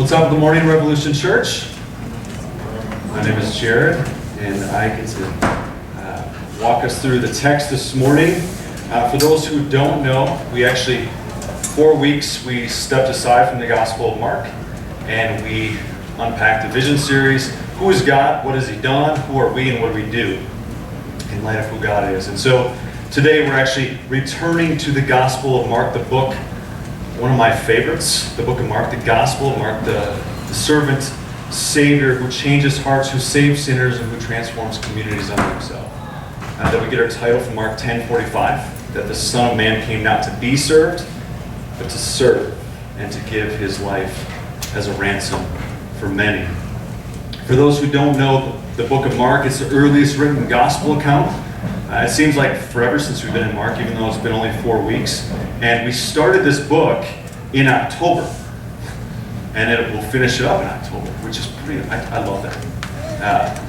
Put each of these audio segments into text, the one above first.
What's up, good morning, Revolution Church. My name is Jared, and I get to walk us through the text this morning. For those who don't know, we actually, 4 weeks, we stepped aside from the Gospel of Mark, and we unpacked the vision series. Who is God? What has He done? Who are we, and what do we do in light of who God is? And so today we're actually returning to the Gospel of Mark, the book, one of my favorites, the book of Mark, the Gospel of Mark, the servant Savior who changes hearts, who saves sinners, and who transforms communities unto Himself. That we get our title from Mark 10:45, that the Son of Man came not to be served, but to serve and to give His life as a ransom for many. For those who don't know the book of Mark, it's the earliest written gospel account. It seems like forever since we've been in Mark, even though it's been only 4 weeks. And we started this book in October. And we'll finish it up in October, which is pretty, I love that.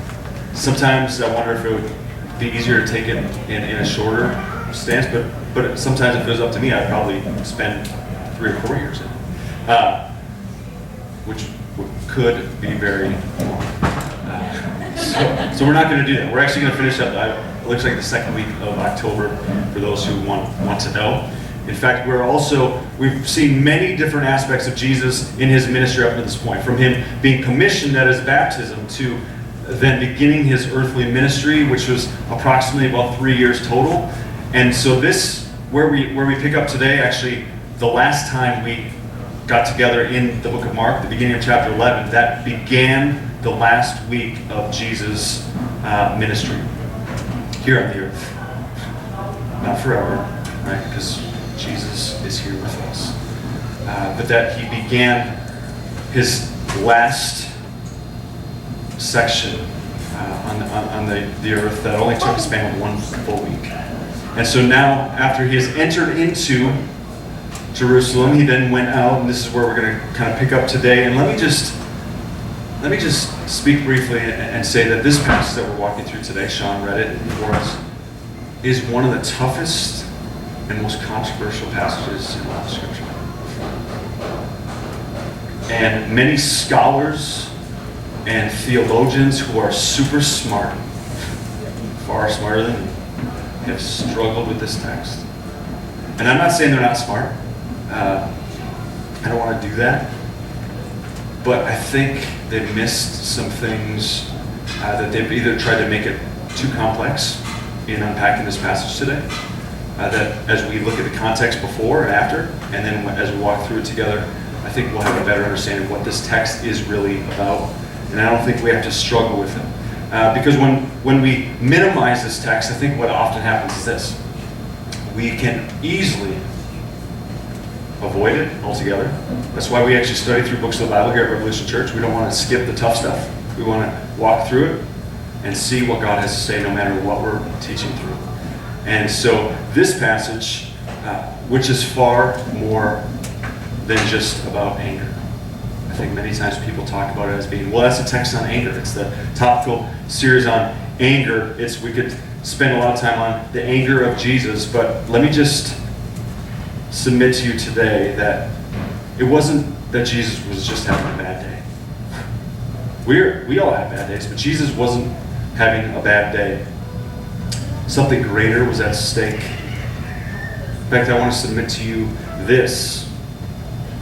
Sometimes I wonder if it would be easier to take it in a shorter stance, but sometimes if it was up to me, I'd probably spend 3 or 4 years in it. Which could be very long. So we're not going to do that. We're actually going to finish up. It looks like the second week of October for those who want to know. In fact, we've seen many different aspects of Jesus in His ministry up to this point. From Him being commissioned at His baptism to then beginning His earthly ministry, which was approximately about 3 years total. And so this, where we pick up today, actually the last time we got together in the book of Mark, the beginning of chapter 11, that began the last week of Jesus' ministry here on the earth. Not forever, right? Because Jesus is here with us. But that He began His last section on the earth that only took a span of 1 full week. And so now, after He has entered into Jerusalem, He then went out, and this is where we're going to kind of pick up today. And let me just speak briefly and say that this passage that we're walking through today, Sean read it for us, is one of the toughest and most controversial passages in all of Scripture. And many scholars and theologians who are super smart, far smarter than me, have struggled with this text. And I'm not saying they're not smart. I don't want to do that. But I think they've missed some things that they've either tried to make it too complex in unpacking this passage today. That as we look at the context before and after, and then as we walk through it together, I think we'll have a better understanding of what this text is really about. And I don't think we have to struggle with it. Because when we minimize this text, I think what often happens is this. We can easily avoid it altogether. That's why we actually study through books of the Bible here at Revolution Church. We don't want to skip the tough stuff. We want to walk through it and see what God has to say no matter what we're teaching through. And so this passage, which is far more than just about anger. I think many times people talk about it as being, well, that's a text on anger. It's the topical series on anger. We could spend a lot of time on the anger of Jesus, but let me just submit to you today that it wasn't that Jesus was just having a bad day. We all have bad days, but Jesus wasn't having a bad day. Something greater was at stake. In fact, I want to submit to you this,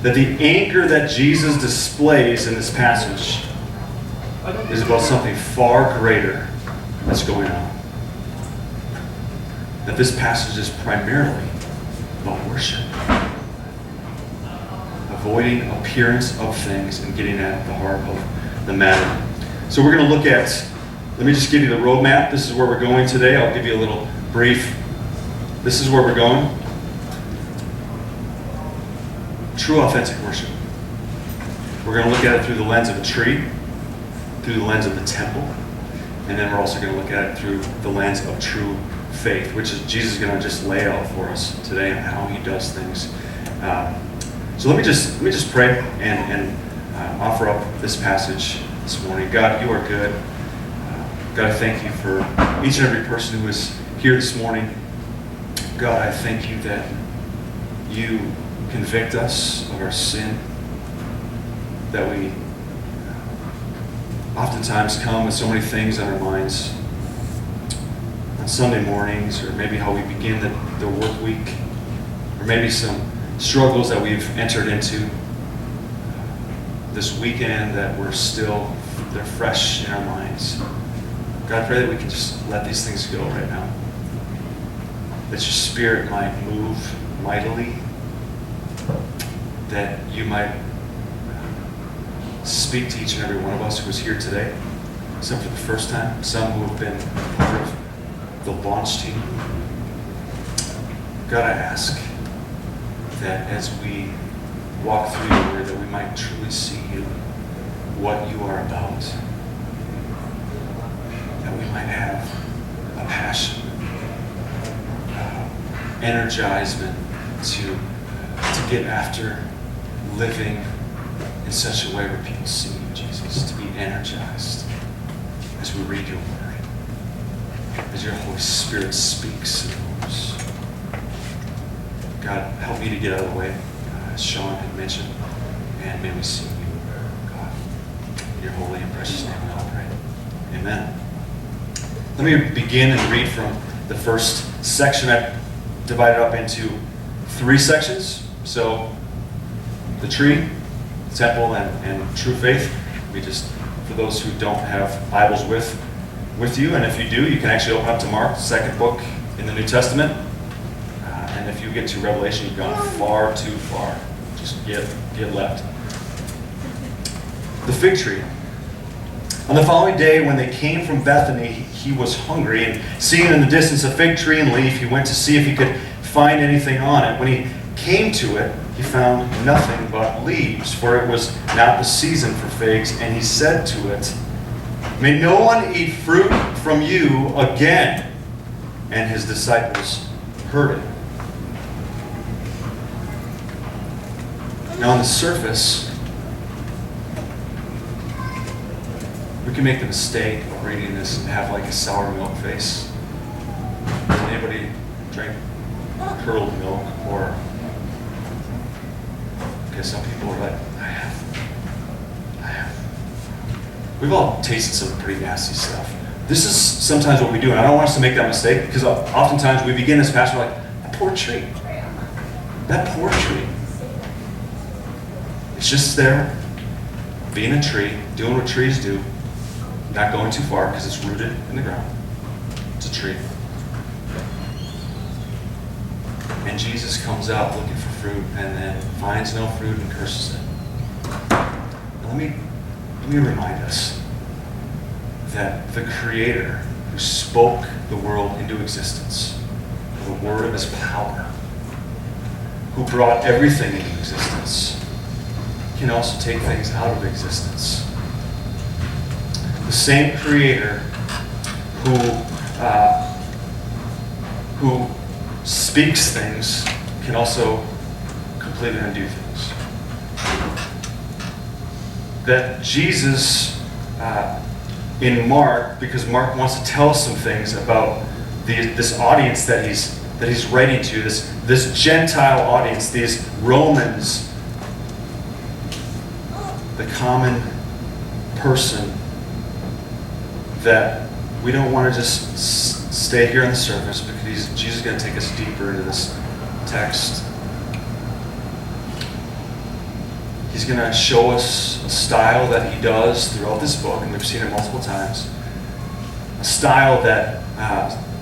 that the anger that Jesus displays in this passage is about something far greater that's going on. That this passage is primarily about worship. Avoiding appearance of things and getting at the heart of the matter. So we're going to look at, let me just give you the roadmap. This is where we're going today. I'll give you a little brief. This is where we're going. True authentic worship. We're going to look at it through the lens of a tree, through the lens of the temple, and then we're also going to look at it through the lens of true faith, which is Jesus is going to just lay out for us today on how He does things. So let me just pray and offer up this passage this morning. God, You are good. God, I thank You for each and every person who is here this morning. God, I thank You that You convict us of our sin. that we oftentimes come with so many things on our minds on Sunday mornings, or maybe how we begin the work week, or maybe some struggles that we've entered into this weekend that they're fresh in our minds. God, I pray that we can just let these things go right now. That your Spirit might move mightily, that you might speak to each and every one of us who is here today, some for the first time, some who have been part of the launch team. God, I ask that as we walk through your word, that we might truly see you, what you are about, that we might have a passion, energizement to get after living in such a way where people see you, Jesus, to be energized as we read your word, as your Holy Spirit speaks and moves. God, help me to get out of the way, as Sean had mentioned, and may we see you, God. In your holy and precious name we all pray. Amen. Let me begin and read from the first section. I've divided up into 3 sections. So, the tree, the temple, and true faith. We just, for those who don't have Bibles with you, and if you do, you can actually open up to Mark, the 2nd book in the New Testament. And if you get to Revelation, you've gone far too far. Just get left. The fig tree. On the following day, when they came from Bethany, he was hungry, and seeing in the distance a fig tree and leaf, he went to see if he could find anything on it. When he came to it, he found nothing but leaves, for it was not the season for figs. And he said to it, "May no one eat fruit from you again." And his disciples heard it. Now on the surface, we can make the mistake of reading this and have like a sour milk face. Does anybody drink curdled milk? Or, okay, some people are like, I have. We've all tasted some pretty nasty stuff. This is sometimes what we do, and I don't want us to make that mistake, because oftentimes we begin this passage like, that poor tree. That poor tree. It's just there, being a tree, doing what trees do, not going too far because it's rooted in the ground. It's a tree. And Jesus comes out looking for fruit and then finds no fruit and curses it. Now let me remind us that the Creator who spoke the world into existence, the word of his power, who brought everything into existence, can also take things out of existence. The same Creator who speaks things can also completely undo things. That Jesus, in Mark, because Mark wants to tell us some things about this audience that he's writing to, this Gentile audience, these Romans, the common person, that we don't want to just stay here on the surface, because Jesus is going to take us deeper into this text. He's going to show us a style that he does throughout this book, and we've seen it multiple times. A style that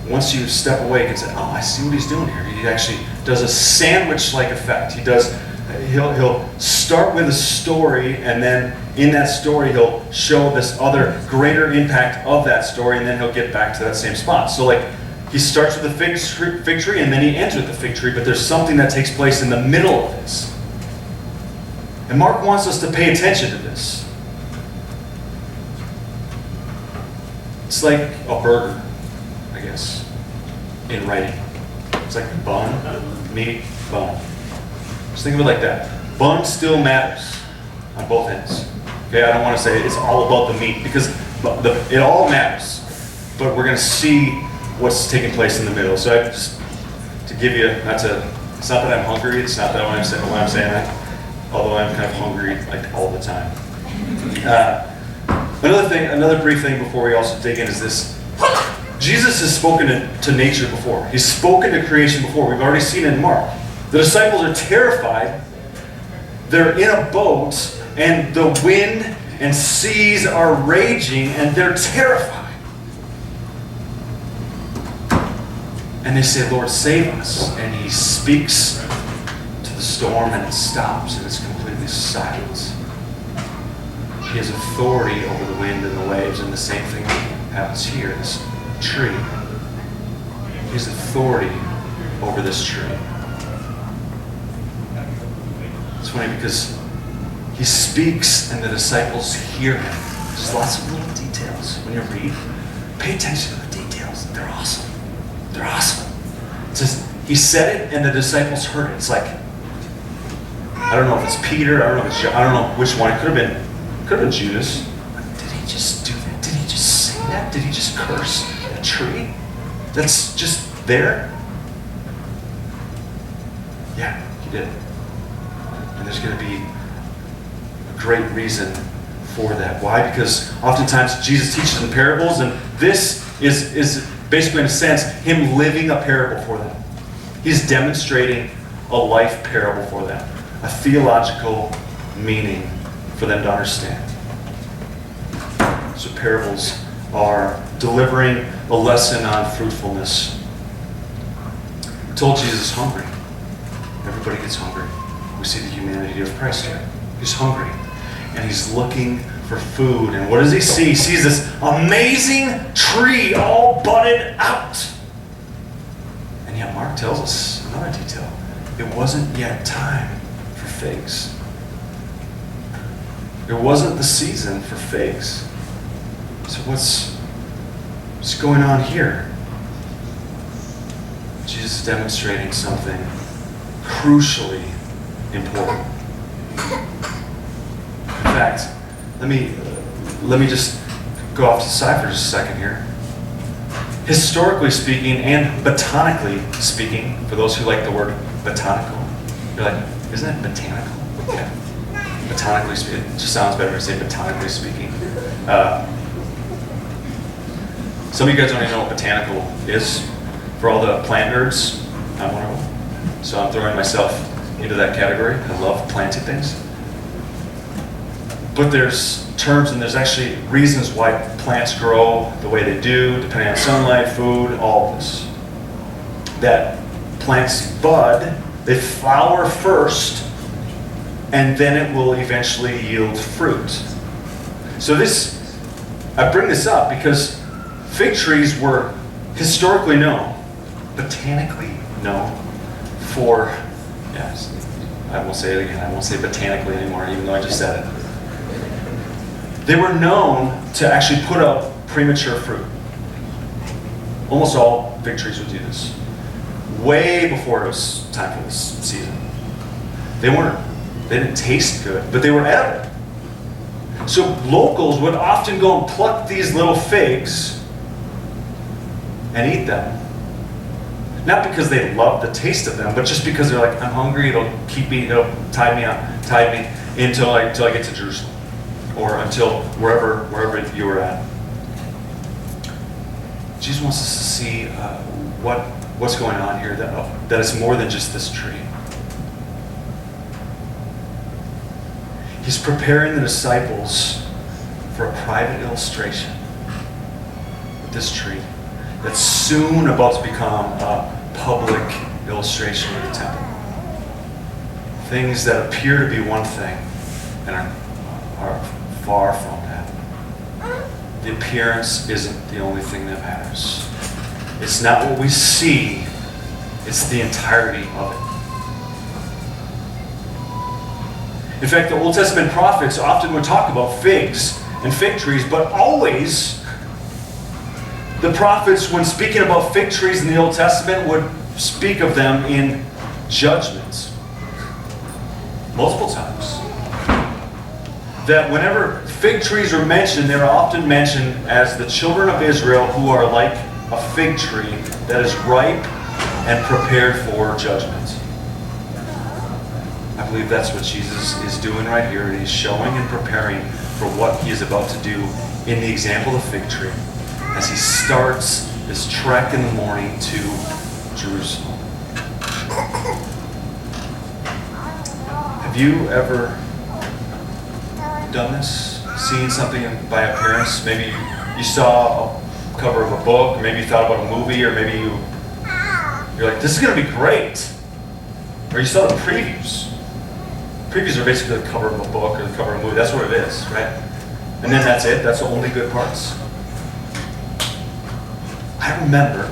once you step away, you can say, oh, I see what he's doing here. He actually does a sandwich-like effect. He'll start with a story, and then in that story he'll show this other greater impact of that story, and then he'll get back to that same spot. So like, he starts with the fig tree, and then he ends with the fig tree, but there's something that takes place in the middle of this. And Mark wants us to pay attention to this. It's like a burger, I guess, in writing. It's like bun, meat, bun. Just think of it like that. Bun still matters on both ends. Okay, I don't want to say it's all about the meat, because it all matters. But we're going to see what's taking place in the middle. So I just to give you, it's not that I'm hungry. It's not that when I'm saying that. although I'm kind of hungry like all the time. Another brief thing before we also dig in is this. Jesus has spoken to nature before. He's spoken to creation before. We've already seen it in Mark. The disciples are terrified. They're in a boat, and the wind and seas are raging, and they're terrified. And they say, Lord, save us. And he speaks to the storm, and it stops, and it's completely silent. He has authority over the wind and the waves, and the same thing happens here. This tree. He has authority over this tree. It's funny because he speaks and the disciples hear him. There's lots of little details when you read. Pay attention to the details. They're awesome. They're awesome. It says he said it and the disciples heard it. It's like, I don't know if it's Peter, I don't know if it's John, I don't know which one. It could have been Judas. Did he just do that? Did he just say that? Did he just curse a tree that's just there? Yeah, he did. And there's going to be a great reason for that. Why? Because oftentimes Jesus teaches in parables, and this is basically, in a sense, him living a parable for them. He's demonstrating a life parable for them, a theological meaning for them to understand. So parables are delivering a lesson on fruitfulness. We're told Jesus is hungry. Everybody gets hungry. We see the humanity of Christ here. He's hungry. And he's looking for food. And what does he see? He sees this amazing tree all budded out. And yet Mark tells us another detail. It wasn't yet time for figs. It wasn't the season for figs. So what's going on here? Jesus is demonstrating something crucially important. In fact, let me just go off to the side for just a second here. Historically speaking and botanically speaking, for those who like the word botanical, you're like, isn't it botanical? Yeah. Botanically speaking, it just sounds better to say botanically speaking. Some of you guys don't even know what botanical is. For all the plant nerds, I'm one of them. So I'm throwing myself into that category. I love planting things. But there's terms and there's actually reasons why plants grow the way they do, depending on sunlight, food, all of this. That plants bud, they flower first, and then it will eventually yield fruit. So I bring this up because fig trees were historically known, botanically known for, yes, I won't say it again, I won't say botanically anymore, even though I just said it. They were known to actually put up premature fruit. Almost all fig trees would do this. Way before it was time for this season. They didn't taste good, but they were edible. So locals would often go and pluck these little figs and eat them. Not because they loved the taste of them, but just because they're like, I'm hungry, it'll tide me until I get to Jerusalem. Or until wherever you were at. Jesus wants us to see what's going on here, that it's more than just this tree. He's preparing the disciples for a private illustration with this tree that's soon about to become a public illustration of the temple. Things that appear to be one thing and are far from that. The appearance isn't the only thing that matters. It's not what we see, it's the entirety of it. In fact, the Old Testament prophets often would talk about figs and fig trees, but always the prophets, when speaking about fig trees in the Old Testament, would speak of them in judgments. Multiple times. That whenever fig trees are mentioned, they're often mentioned as the children of Israel who are like a fig tree that is ripe and prepared for judgment. I I believe that's what Jesus is doing right here. He's showing and preparing for what he is about to do in the example of the fig tree as he starts this trek in the morning to Jerusalem. Have you ever done this? Seen something by appearance? Maybe you saw a cover of a book, or maybe you thought about a movie, or maybe you're like, this is going to be great. Or you saw the previews. Previews are basically the cover of a book or the cover of a movie. That's what it is, right? And then that's it. That's the only good parts. I remember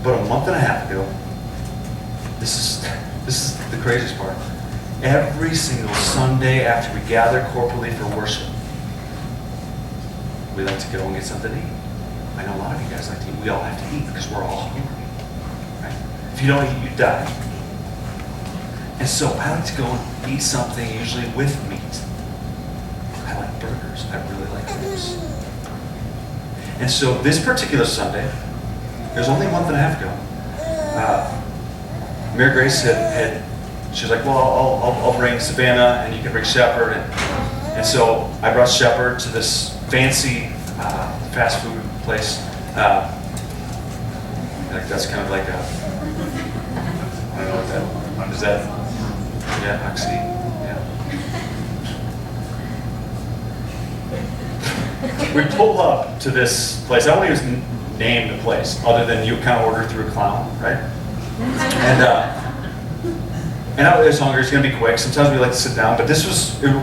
about a month and a half ago, this is the craziest part. Every single Sunday after we gather corporately for worship, we like to go and get something to eat. I know a lot of you guys like to eat. We all have to eat because we're all hungry. Right? If you don't eat, you die. And so I like to go and eat something, usually with meat. I like burgers. I really like ribs. And so this particular Sunday, it was only a month and a half ago, Mary Grace she was like, well, I'll bring Savannah and you can bring Shepard. And so I brought Shepard to this fancy fast food place. Like that's kind of like a, I don't know what that is. That, yeah, Oxy, yeah. We pull up to this place. I won't even name the place, other than you kind of order through a clown, right? And I was hungry. It's going to be quick. Sometimes we like to sit down, but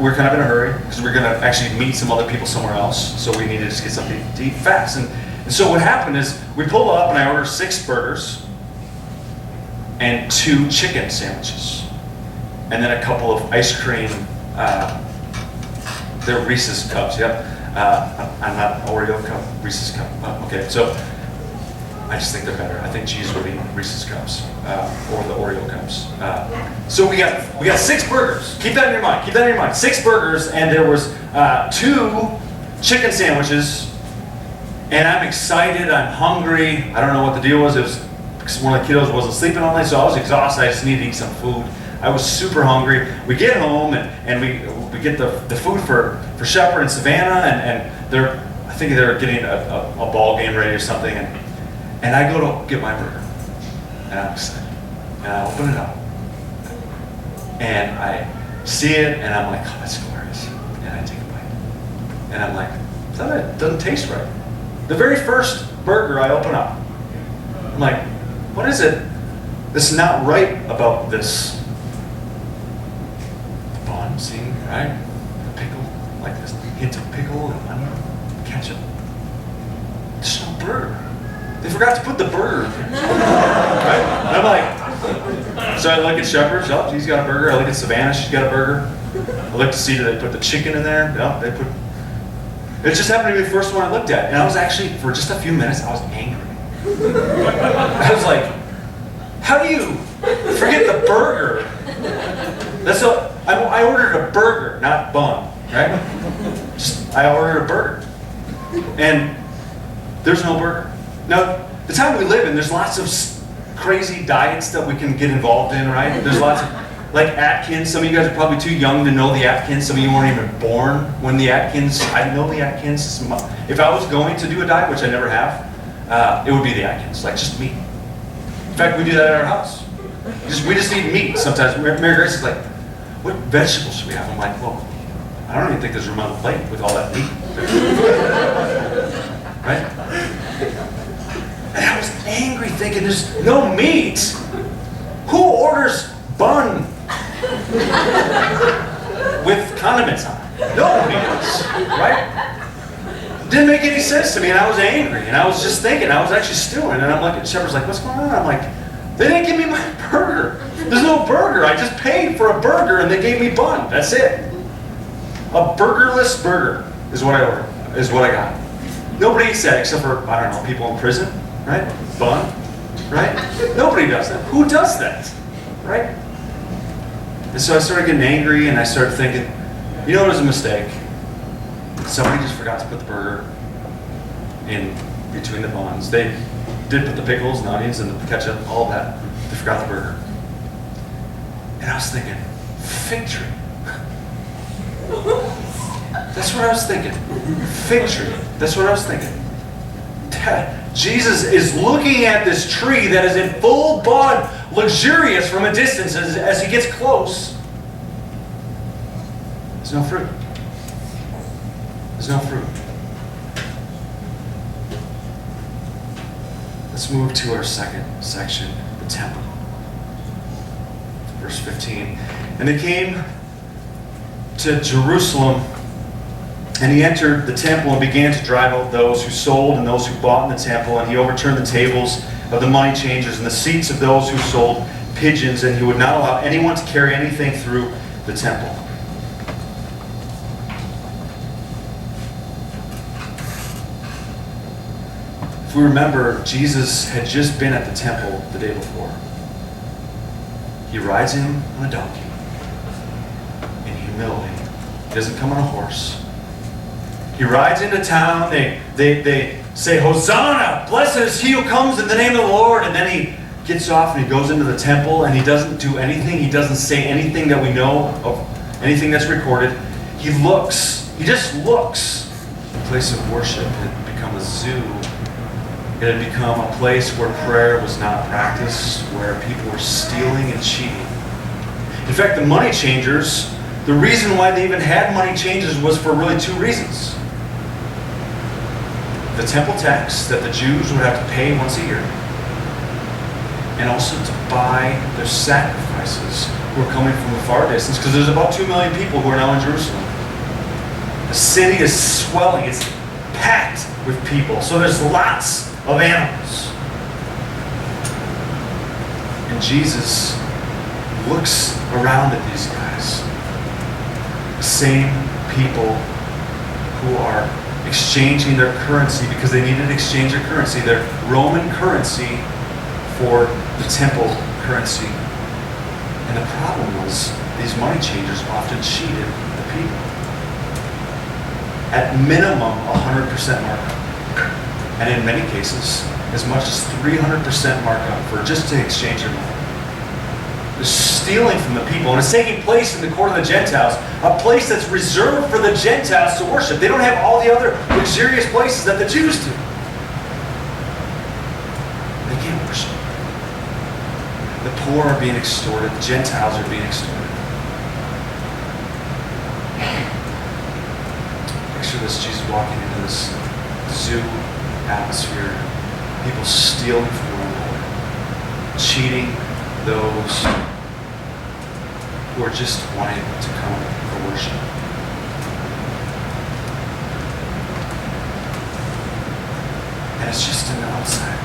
we're kind of in a hurry because we're going to actually meet some other people somewhere else. So we needed to just get something to eat fast. And so what happened is we pull up and I order 6 burgers and 2 chicken sandwiches, and then a couple of ice cream. They're Reese's cups. Yep. I'm not Oreo cup. Reese's cup. Okay. So I just think they're better. I think cheese would be Reese's cups or the Oreo cups. So we got 6 burgers. Keep that in your mind. Keep that in your mind. 6 burgers, and there was 2 chicken sandwiches. And I'm excited. I'm hungry. I don't know what the deal was. It was because one of the kiddos wasn't sleeping all night, so I was exhausted. I just needed to eat some food. I was super hungry. We get home and we get the food for Shepard and Savannah, and I think they're getting a ball game ready or something. And I go to get my burger, and I'm excited, and I open it up, and I see it, and I'm like, oh, that's glorious, and I take a bite, and I'm like, that doesn't taste right. The very first burger I open up, I'm like, what is it that's not right about this? The bun, see, right? The pickle, like this hint of pickle and onion, ketchup. There's no burger. They forgot to put the burger in there. Right? And I'm like, so I look at Shepard, oh, he's got a burger. I look at Savannah, she's got a burger. I look to see, did they put the chicken in there? No, they put. It just happened to be the first one I looked at. And I was actually, for just a few minutes, I was angry. I was like, how do you forget the burger? I ordered a burger, not bun, right? I ordered a burger. And there's no burger. Now, the time we live in, there's lots of crazy diets that we can get involved in, right? There's lots of, like Atkins. Some of you guys are probably too young to know the Atkins. Some of you weren't even born when the Atkins, I know the Atkins. If I was going to do a diet, which I never have, it would be the Atkins, like just meat. In fact, we do that at our house. We just eat meat sometimes. Mary Grace is like, what vegetables should we have? I'm like, well, I don't even think there's room on the plate with all that meat. Right? And I was angry thinking, there's no meat. Who orders bun with condiments on it? Nobody does, right? Didn't make any sense to me, and I was angry, and I was just thinking, I was actually stewing, and I'm like, Shepard's like, what's going on? I'm like, they didn't give me my burger. There's no burger. I just paid for a burger, and they gave me bun. That's it. A burgerless burger is what I ordered, is what I got. Nobody eats that except for, I don't know, people in prison. Right? Bun, right? Nobody does that. Who does that? Right? And so I started getting angry, and I started thinking, you know, it was a mistake. Somebody just forgot to put the burger in between the buns. They did put the pickles and onions and the ketchup, all of that. They forgot the burger. And I was thinking, Fig tree. That's what I was thinking. Fig tree. That's what I was thinking. Jesus is looking at this tree that is in full bud, luxurious from a distance. As he gets close, there's no fruit. There's no fruit. Let's move to our second section, the temple. Verse 15. And they came to Jerusalem, and he entered the temple and began to drive out those who sold and those who bought in the temple. And he overturned the tables of the money changers and the seats of those who sold pigeons, and he would not allow anyone to carry anything through the temple. If we remember, Jesus had just been at the temple the day before. He rides in on a donkey in humility. He doesn't come on a horse. He rides into town. They say, Hosanna! Blessed is he who comes in the name of the Lord. And then he gets off and he goes into the temple and he doesn't do anything. He doesn't say anything that we know of, anything that's recorded. He looks. He just looks. The place of worship had become a zoo. It had become a place where prayer was not practiced, where people were stealing and cheating. In fact, the money changers, the reason why they even had money changers was for really two reasons. The temple tax that the Jews would have to pay once a year, and also to buy their sacrifices who are coming from a far distance, because there's about 2 million people who are now in Jerusalem. The city is swelling. It's packed with people. So there's lots of animals. And Jesus looks around at these guys. The same people who are exchanging their currency because they needed to exchange their currency, their Roman currency for the temple currency. And the problem was these money changers often cheated the people. At minimum, 100% markup. And in many cases, as much as 300% markup for just to exchange your money. They're stealing from the people. And it's taking place in the court of the Gentiles, a place that's reserved for the Gentiles to worship. They don't have all the other luxurious places that the Jews do. They can't worship. The poor are being extorted. The Gentiles are being extorted. Picture this, Jesus walking into this zoo atmosphere, people stealing from one another, cheating those who are just wanting to come for worship. And it's just an outside.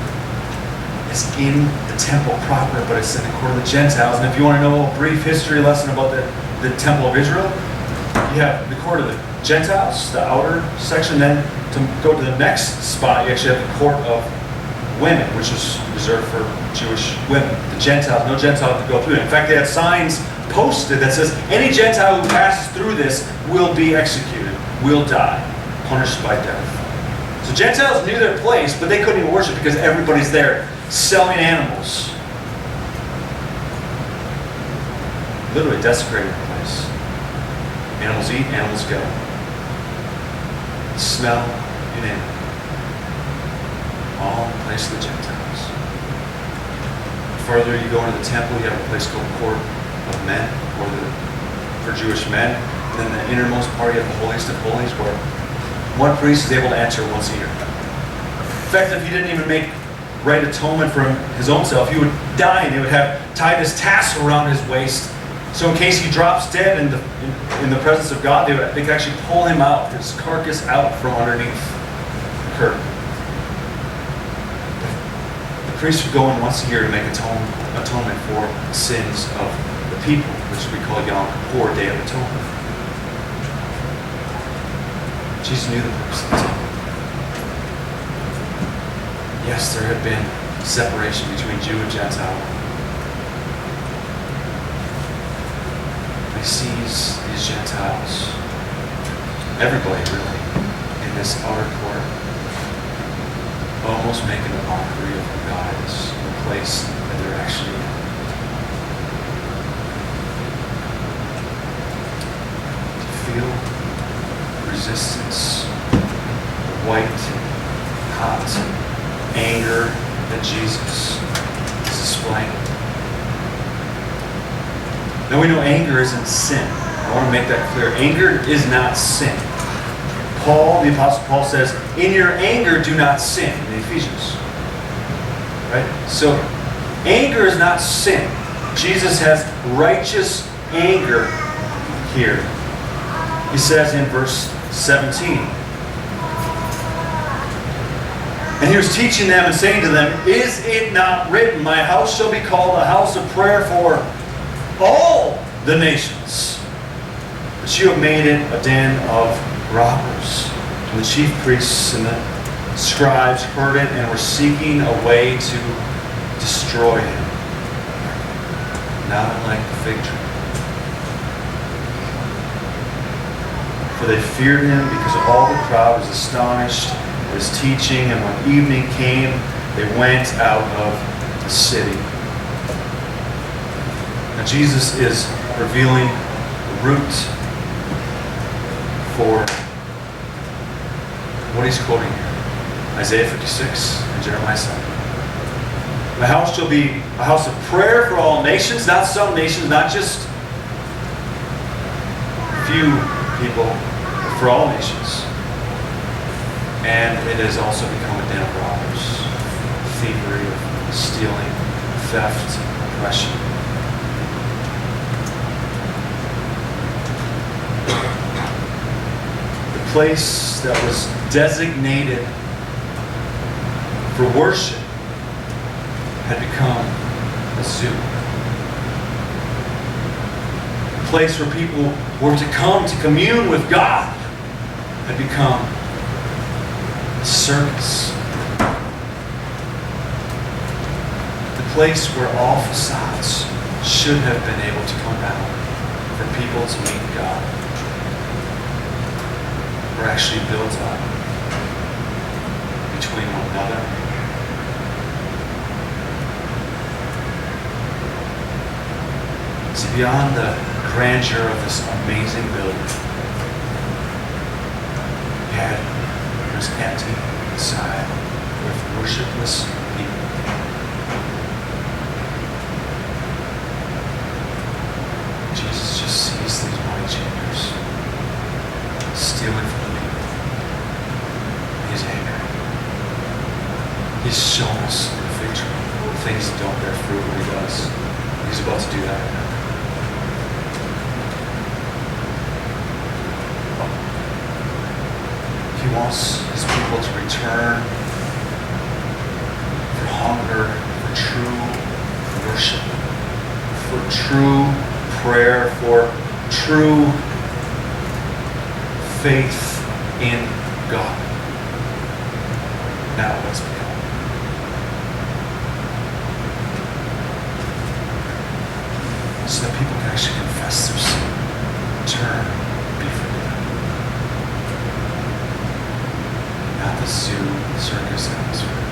It's in the temple proper, but it's in the court of the Gentiles. And if you want to know a brief history lesson about the temple of Israel, you have the court of the Gentiles, the outer section. Then to go to the next spot, you actually have the court of women, which was reserved for Jewish women. The Gentiles, no Gentile could go through it. In fact, they had signs posted that says, any Gentile who passes through this will be executed, will die, punished by death. So Gentiles knew their place, but they couldn't even worship because everybody's there selling animals. Literally desecrating the place. Animals eat, animals go. Smell, you name it. All in the place of the Gentiles. Further you go into the temple, you have a place called the Court of Men, or for Jewish men. And then the innermost part, you have the holiest of holies, where one priest is able to enter once a year. In fact, if he didn't even make right atonement for his own self, he would die, and they would have tied this tassel around his waist. So in case he drops dead in the presence of God, they could actually pull him out, his carcass out from underneath the curtain. The priest would go in once a year to make atonement for the sins of the people, which we call Yom Kippur, Day of Atonement. Jesus knew the purpose of the temple. Yes, there had been separation between Jew and Gentile. He sees these Gentiles, everybody really, in this outer court, almost making a mockery of who God is, the place that they're actually in. resistance, the white, hot anger that Jesus is displaying. Now we know anger isn't sin. I want to make that clear. Anger is not sin. The Apostle Paul says, in your anger do not sin, in Ephesians. Right? So, anger is not sin. Jesus has righteous anger here. He says in verse 17, and he was teaching them and saying to them, is it not written, my house shall be called a house of prayer for all the nations? But you have made it a den of robbers. And the chief priests and the scribes heard it and were seeking a way to destroy him. Not unlike the fig tree. For they feared him because all the crowd was astonished at his teaching, and when evening came, they went out of the city. Now Jesus is revealing the root for what he's quoting here. Isaiah 56 and Jeremiah 7. My house shall be a house of prayer for all nations, not some nations, not just few people, but for all nations. And it has also become a den of robbers, thievery, stealing, theft, oppression. Place that was designated for worship had become a zoo. A place where people were to come to commune with God had become a circus. The place where all facades should have been able to come down for people to meet God were actually built up between one another. See, beyond the grandeur of this amazing building, it was empty inside with worshipless people. Jesus just sees these money changers stealing from the people. He's angry. He's shown us in the fig tree things that don't bear fruit when he does. He's about to do that right now. He wants his people to return for hunger, for true worship, for true prayer, for true faith in God. Now let's become. So that people can actually confess their sin, turn, be forgiven. Not the zoo, circus atmosphere.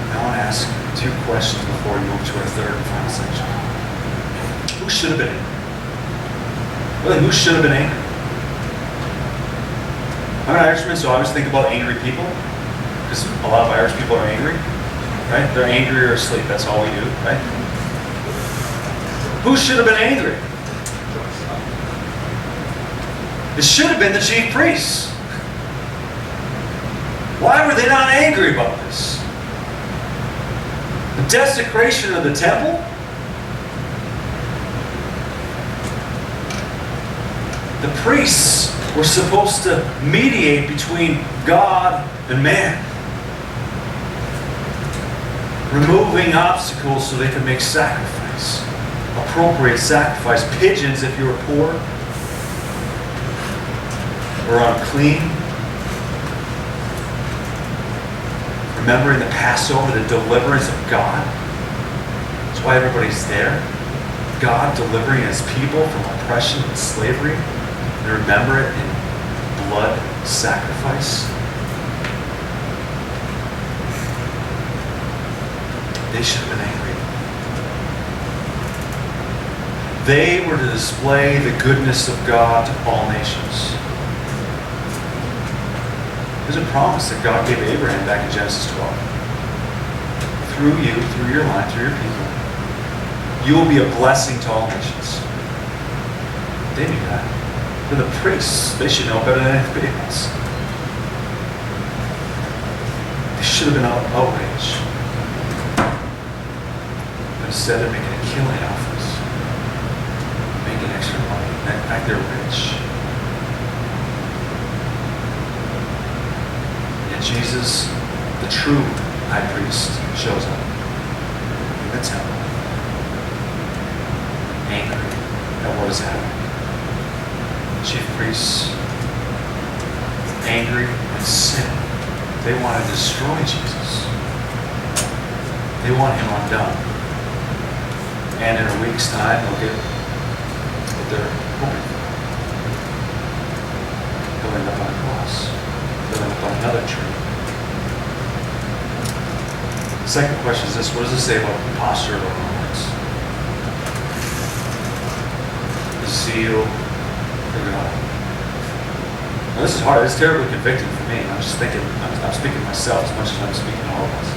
Now I want to ask two questions before we move to our third and final section. Who should have been angry? Really, who should have been angry? I'm an Irishman, so I always think about angry people, because a lot of Irish people are angry, right? They're angry or asleep, that's all we do, right? Who should have been angry? It should have been the chief priests. Why were they not angry about this? The desecration of the temple? The priests were supposed to mediate between God and man, removing obstacles so they could make sacrifice, appropriate sacrifice. Pigeons if you were poor or unclean. Remembering the Passover, the deliverance of God. That's why everybody's there. God delivering his people from oppression and slavery. And remember it in blood sacrifice. They should have been angry. They were to display the goodness of God to all nations. There's a promise that God gave Abraham back in Genesis 12. Through you, through your line, through your people, you will be a blessing to all nations. They knew that. They're the priests. They should know better than anybody else. They should have been outraged. But instead they're making a killing off us. Making extra money. In fact, they're rich. Yet Jesus, the true high priest, shows up in the temple, angry at what is happening. Chief priests, angry at sin. They want to destroy Jesus. They want him undone. And in a week's time, they'll get what they're hoping for. He'll end up on a cross. He'll end up on another tree. The second question is this: what does it say about the posture of our hearts? The zeal for God. Now, this is hard. It's terribly convicting for me. I'm just thinking, I'm speaking to myself as much as I'm speaking to all of us.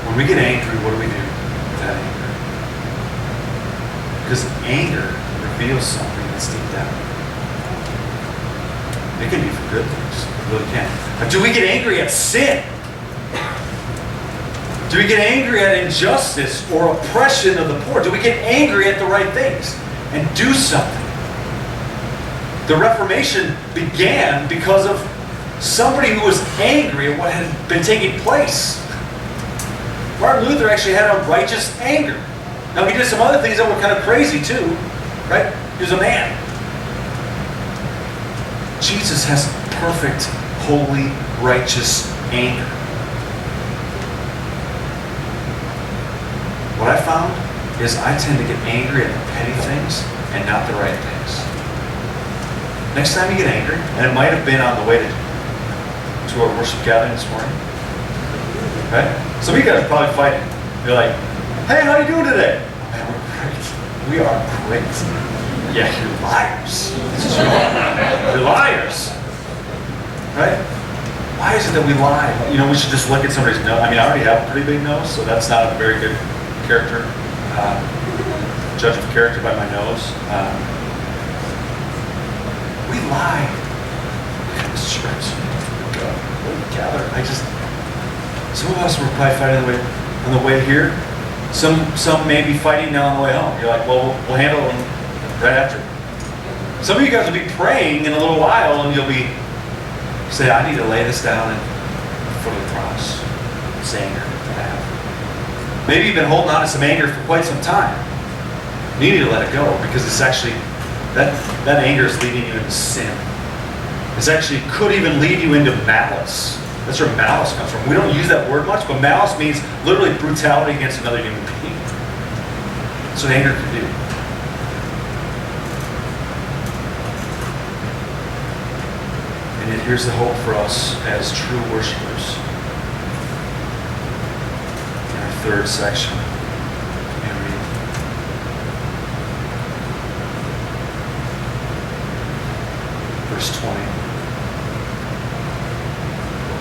When we get angry, what do we do with that anger? Because anger reveals something that's deep down. It can be for good things. It really can. But do we get angry at sin? Do we get angry at injustice or oppression of the poor? Do we get angry at the right things and do something? The Reformation began because of somebody who was angry at what had been taking place. Martin Luther actually had a righteous anger. Now, he did some other things that were kind of crazy too, right? He was a man. Jesus has perfect, holy, righteous anger. What I found is I tend to get angry at the petty things and not the right things. Next time you get angry, and it might have been on the way to our worship gathering this morning, right? Some of you guys are probably fighting. You're like, hey, how are you doing today? Man, we're great. We are great. Yeah, you're liars. You're liars. Right? Why is it that we lie? You know, we should just look at somebody's nose. I mean, I already have a pretty big nose, so that's not a very good character. Judge of character by my nose. We lie. This church. Gather. Some of us were probably fighting on the way here. Some may be fighting now on the way home. You're like, well, we'll handle them right after. Some of you guys will be praying in a little while, and you'll be say, I need to lay this down in front of the cross. This anger that I have. Maybe you've been holding on to some anger for quite some time. You need to let it go because it's actually that anger is leading you into sin. It actually could even lead you into malice. That's where malice comes from. We don't use that word much, but malice means literally brutality against another human being. That's what anger can do. And yet here's the hope for us as true worshipers. In our third section. And read. Verse 20.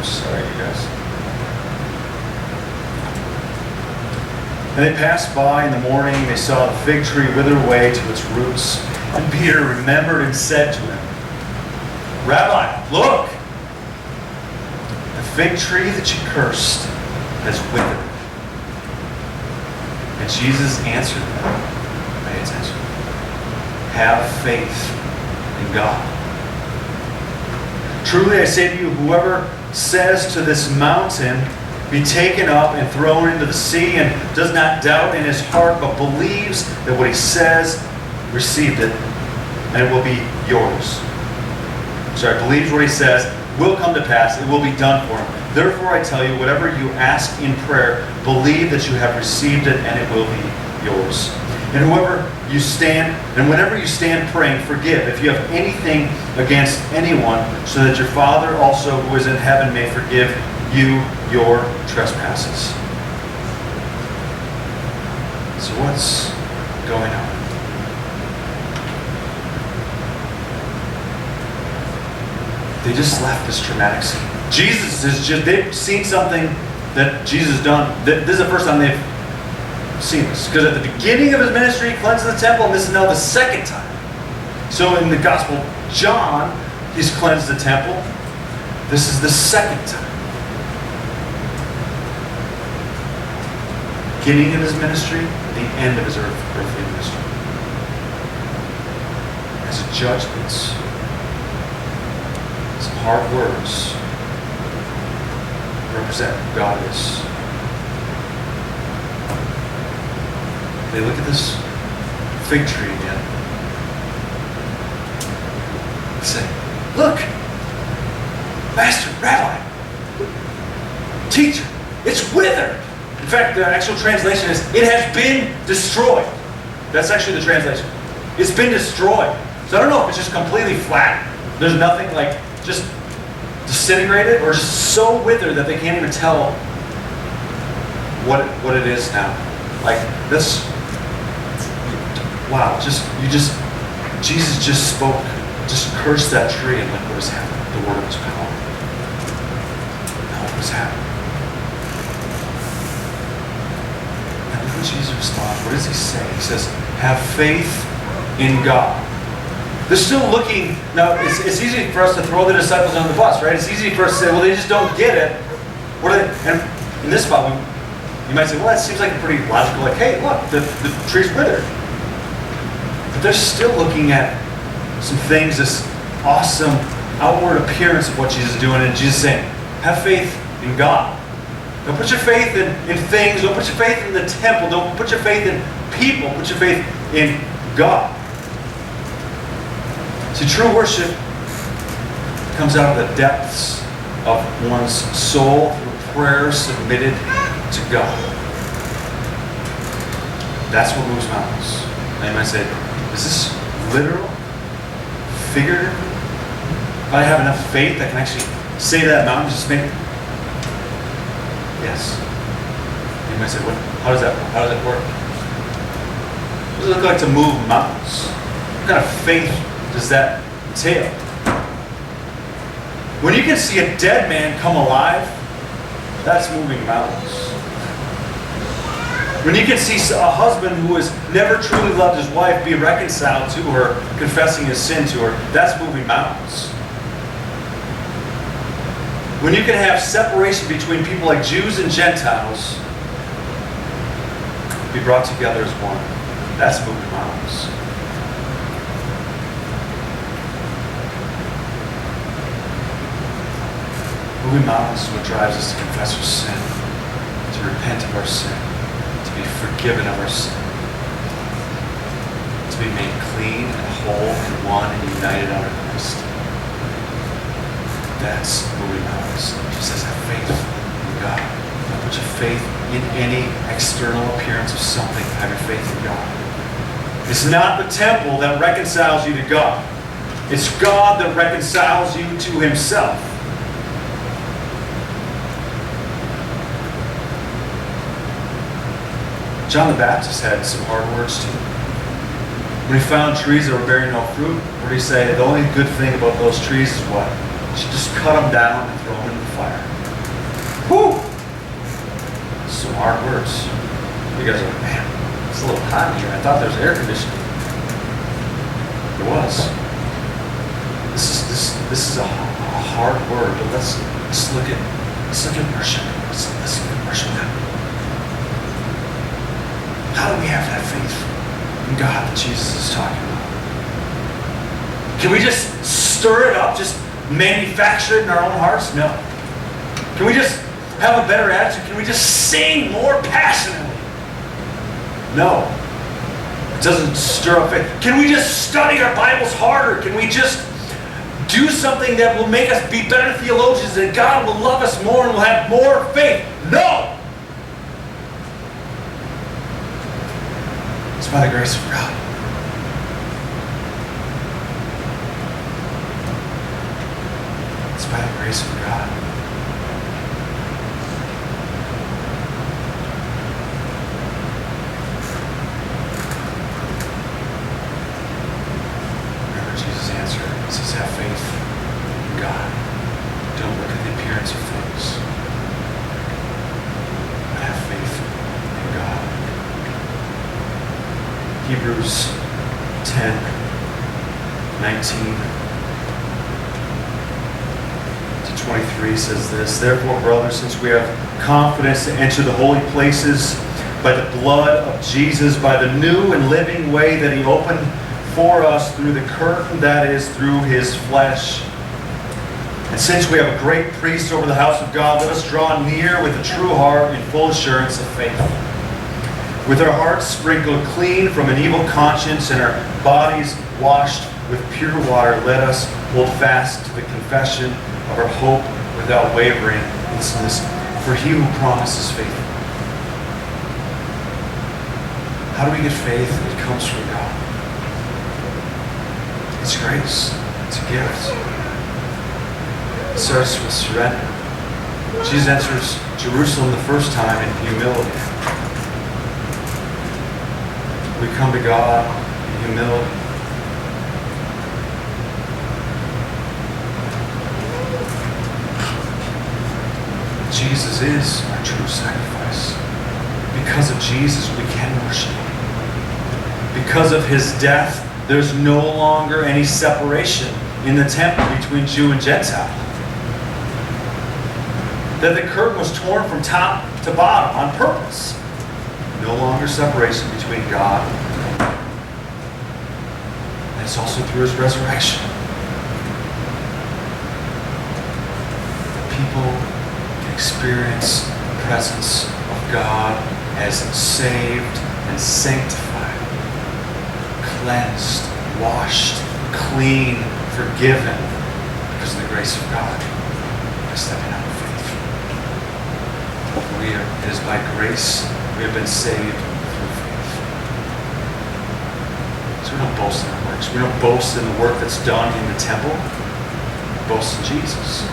Sorry, you guys. And they passed by in the morning. They saw the fig tree wither away to its roots. And Peter remembered and said to him, Rabbi, look! The fig tree that you cursed has withered. And Jesus answered them, pay attention, have faith in God. Truly I say to you, whoever says to this mountain, be taken up and thrown into the sea, and does not doubt in his heart, but believes that what he says, received it, and it will be yours. Believes what he says will come to pass, it will be done for him. Therefore I tell you, whatever you ask in prayer, believe that you have received it, and it will be yours. And whenever you stand praying, forgive if you have anything against anyone, so that your Father also who is in heaven may forgive you your trespasses. So what's going on? They just left this traumatic scene. Jesus is just, they've seen something that Jesus done. This is the first time they've seen this. Because at the beginning of his ministry, he cleansed the temple, and this is now the second time. So in the Gospel of John, he's cleansed the temple. This is the second time. Beginning of his ministry, the end of his earthly ministry. As a judgment, some hard words represent who God is. They look at this fig tree again. They say, look, Master, Rabbi, Teacher, it's withered. In fact, the actual translation is, it has been destroyed. That's actually the translation. It's been destroyed. So I don't know if it's just completely flat. There's nothing like just disintegrated, or just so withered that they can't even tell what it is now. Like this, wow, Jesus just spoke, just cursed that tree, and look what has happened. The word of his power. Now what was happening? And look what Jesus responds. What does he say? He says, have faith in God. They're still looking. Now, it's easy for us to throw the disciples on the bus, right? It's easy for us to say, well, they just don't get it. What are they? And in this spot, you might say, well, that seems like a pretty logical, like, hey, look, the tree's withered. But they're still looking at some things, this awesome outward appearance of what Jesus is doing, and Jesus is saying, have faith in God. Don't put your faith in things. Don't put your faith in the temple. Don't put your faith in people. Put your faith in God. See, true worship comes out of the depths of one's soul through prayer submitted to God. That's what moves mountains. Now you might say, is this literal? Figurative? If I have enough faith, I can actually say to that mountain, just make it. Yes. You might say, how does that work? What does it look like to move mountains? What kind of faith does that entail? When you can see a dead man come alive, that's moving mountains. When you can see a husband who has never truly loved his wife be reconciled to her, confessing his sin to her, that's moving mountains. When you can have separation between people like Jews and Gentiles be brought together as one, that's moving mountains. Moving mountains is what drives us to confess our sin, to repent of our sin, to be forgiven of our sin, to be made clean and whole and one and united under Christ. That's moving mountains. He says, have faith in God. Don't put your faith in any external appearance of something. Have your faith in God. It's not the temple that reconciles you to God. It's God that reconciles you to himself. John the Baptist had some hard words too. When he found trees that were bearing no fruit, what did he say? The only good thing about those trees is what? You should just cut them down and throw them in the fire. Whew! Some hard words. You guys are like, man, it's a little hot in here. I thought there was air conditioning. There was. This is a hard word, but let's look at worship. Let's look at worship now. How do we have that faith in God that Jesus is talking about? Can we just stir it up, just manufacture it in our own hearts? No. Can we just have a better attitude? Can we just sing more passionately? No. It doesn't stir up faith. Can we just study our Bibles harder? Can we just do something that will make us be better theologians, and God will love us more and we'll have more faith? No! It's by the grace of God. It's by the grace of God. Hebrews 10:19 to 23 says this, "Therefore, brothers, since we have confidence to enter the holy places by the blood of Jesus, by the new and living way that he opened for us through the curtain that is through his flesh. And since we have a great priest over the house of God, let us draw near with a true heart in full assurance of faith, with our hearts sprinkled clean from an evil conscience and our bodies washed with pure water. Let us hold fast to the confession of our hope without wavering." Listen to this. "For he who promises faithful." How do we get faith? It comes from God. It's grace. It's a gift. It starts with surrender. Jesus enters Jerusalem the first time in humility. We come to God in humility. Jesus is our true sacrifice. Because of Jesus, we can worship him. Because of his death, there's no longer any separation in the temple between Jew and Gentile. That the curtain was torn from top to bottom on purpose. No longer separation between God and man. And it's also through his resurrection. People can experience the presence of God as saved and sanctified, cleansed, washed, clean, forgiven because of the grace of God by stepping out of faith. It is by grace we have been saved through faith. So we don't boast in our works. We don't boast in the work that's done in the temple. We boast in Jesus.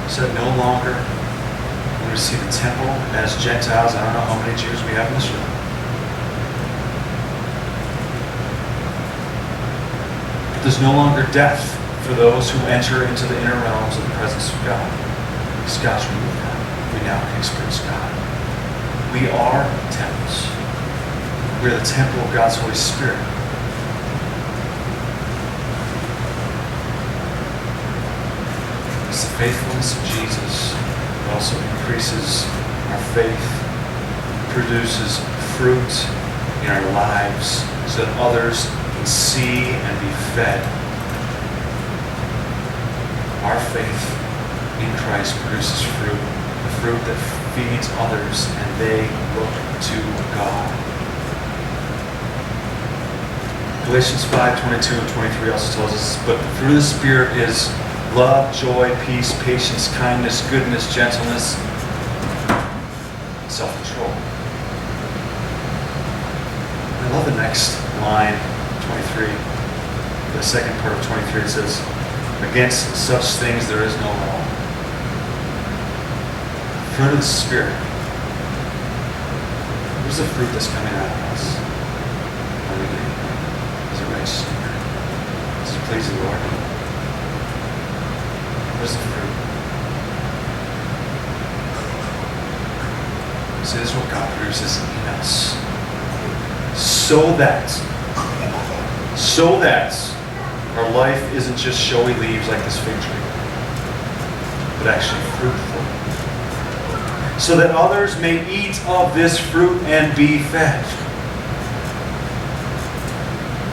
So that no longer when we see the temple as Gentiles, I don't know how many Jews we have in this room. But there's no longer death for those who enter into the inner realms of the presence of God. Because God's removed that. We now can experience God. We are temples. We are the temple of God's Holy Spirit. It's the faithfulness of Jesus that also increases our faith, produces fruit in our lives so that others can see and be fed. Our faith in Christ produces fruit, the fruit that feeds others, and they look to God. Galatians 5:22 and 23 also tells us, "But the fruit of the Spirit is love, joy, peace, patience, kindness, goodness, gentleness, self-control." I love the next line, 23. The second part of 23, it says, "Against such things there is no law." Fruit of the Spirit. What's the fruit that's coming out of us? What are we doing? Is it righteousness? Does it please the Lord? What is the fruit? This is what God produces in us. So that our life isn't just showy leaves like this fig tree, but actually fruitful. So that others may eat of this fruit and be fed.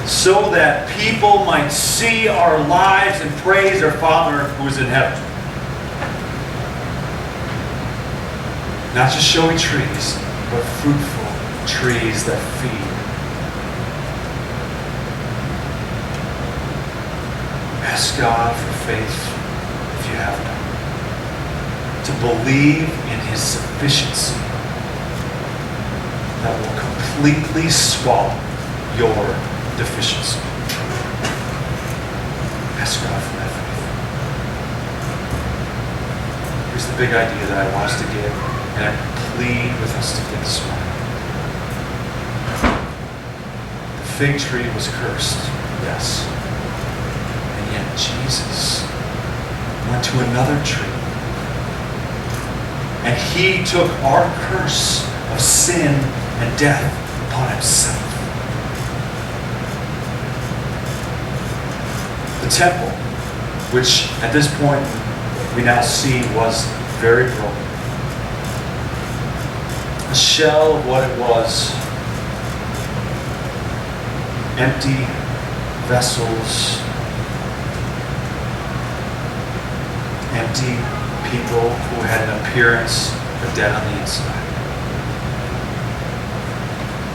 So that people might see our lives and praise our Father who is in heaven. Not just showy trees, but fruitful trees that feed. Ask God for faith if you have none. To believe in his sufficiency that will completely swallow your deficiency. Ask God for that faith. Here's the big idea that I want us to get, and I plead with us to get this morning. The fig tree was cursed, yes. And yet Jesus went to another tree. And he took our curse of sin and death upon himself. The temple, which at this point we now see was very broken. A shell of what it was. Empty vessels. Empty people who had an appearance of dead on the inside.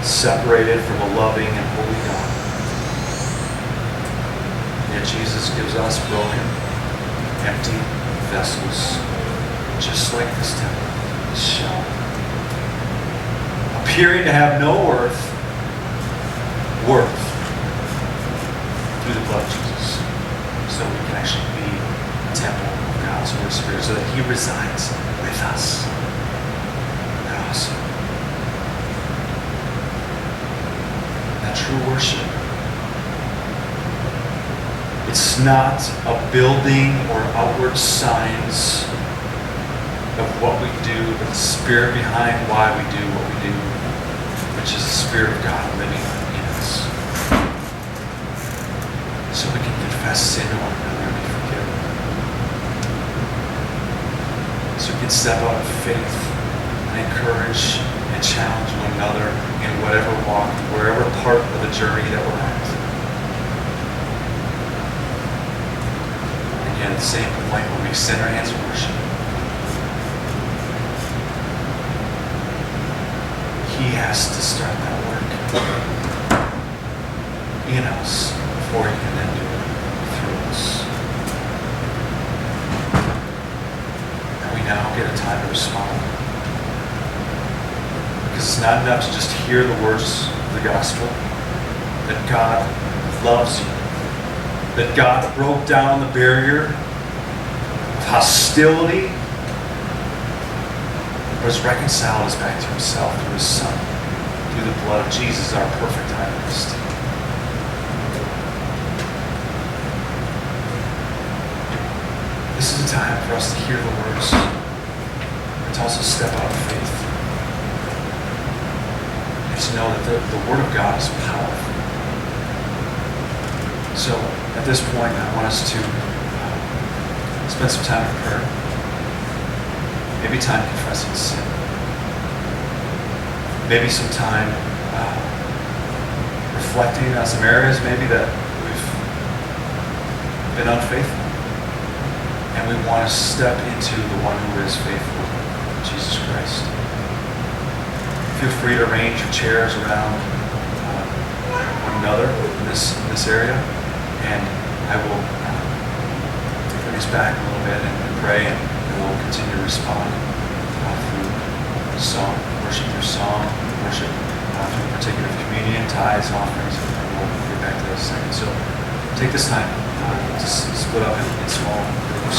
Separated from a loving and holy God. Yet Jesus gives us broken, empty vessels, just like this temple, this shell. Appearing to have no worth through the blood of Jesus. So we can actually be a temple of God's Holy Spirit, so that He resides with us. Isn't that awesome? That true worship. It's not a building or outward signs of what we do, but the Spirit behind why we do what we do, which is the Spirit of God living in us. So we can confess sin to one another and be forgiven. So we can step out in faith and encourage and challenge one another in whatever walk, wherever part of the journey that we're at. Again, at the same point when we extend our hands in worship, He has to start that work in us before He can then do it through us. And we now get a time to respond. Because it's not enough to just hear the words of the gospel, that God loves you, that God broke down the barrier of hostility, has reconciled us back to Himself through His Son, through the blood of Jesus, our perfect high priest. This is a time for us to hear the words, and to also step out of faith, and to know that the Word of God is powerful. So, at this point, I want us to spend some time in prayer. Maybe time confessing sin. Maybe some time reflecting on some areas maybe that we've been unfaithful. And we want to step into the one who is faithful, Jesus Christ. Feel free to arrange your chairs around one another in this area. And I will bring us back a little bit and pray, and we'll continue to respond through song, worship through song, worship through particular communion, tithes, offerings, and we'll get back to that in a second. So take this time to split up in small groups.